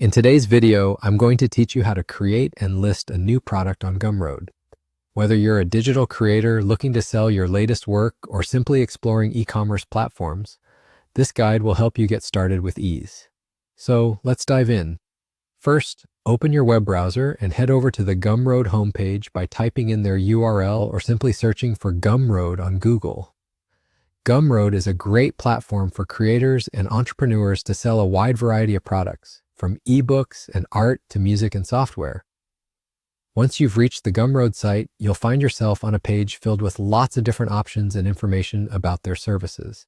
In today's video, I'm going to teach you how to create and list a new product on Gumroad. Whether you're a digital creator looking to sell your latest work or simply exploring e-commerce platforms, this guide will help you get started with ease. So let's dive in. First, open your web browser and head over to the Gumroad homepage by typing in their URL or simply searching for Gumroad on Google. Gumroad is a great platform for creators and entrepreneurs to sell a wide variety of products, from ebooks and art to music and software. Once you've reached the Gumroad site, you'll find yourself on a page filled with lots of different options and information about their services.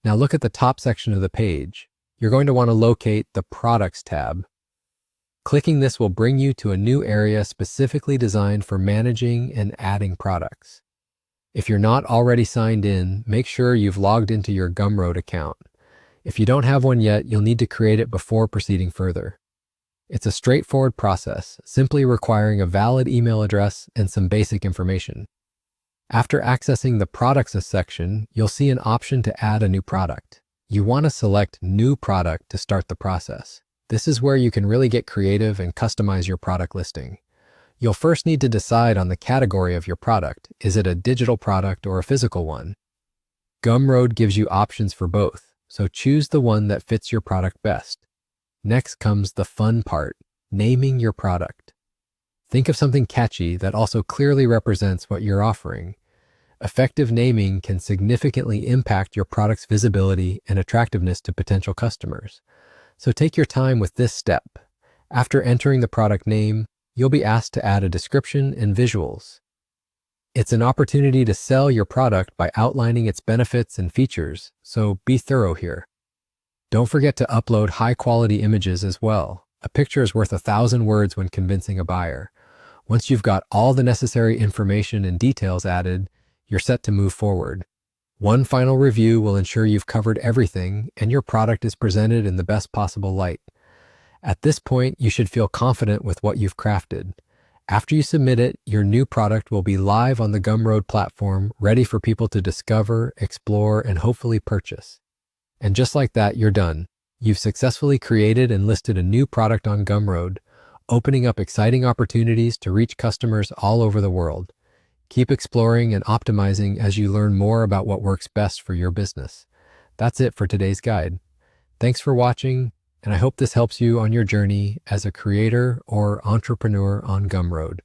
Now look at the top section of the page. You're going to want to locate the Products tab. Clicking this will bring you to a new area specifically designed for managing and adding products. If you're not already signed in, make sure you've logged into your Gumroad account. If you don't have one yet, you'll need to create it before proceeding further. It's a straightforward process, simply requiring a valid email address and some basic information. After accessing the Products section, you'll see an option to add a new product. You want to select New Product to start the process. This is where you can really get creative and customize your product listing. You'll first need to decide on the category of your product. Is it a digital product or a physical one? Gumroad gives you options for both, so choose the one that fits your product best. Next comes the fun part, naming your product. Think of something catchy that also clearly represents what you're offering. Effective naming can significantly impact your product's visibility and attractiveness to potential customers. So take your time with this step. After entering the product name, you'll be asked to add a description and visuals. It's an opportunity to sell your product by outlining its benefits and features, so be thorough here. Don't forget to upload high-quality images as well. A picture is worth 1,000 words when convincing a buyer. Once you've got all the necessary information and details added, you're set to move forward. One final review will ensure you've covered everything and your product is presented in the best possible light. At this point, you should feel confident with what you've crafted. After you submit it, your new product will be live on the Gumroad platform, ready for people to discover, explore, and hopefully purchase. And just like that, you're done. You've successfully created and listed a new product on Gumroad, opening up exciting opportunities to reach customers all over the world. Keep exploring and optimizing as you learn more about what works best for your business. That's it for today's guide. Thanks for watching, and I hope this helps you on your journey as a creator or entrepreneur on Gumroad.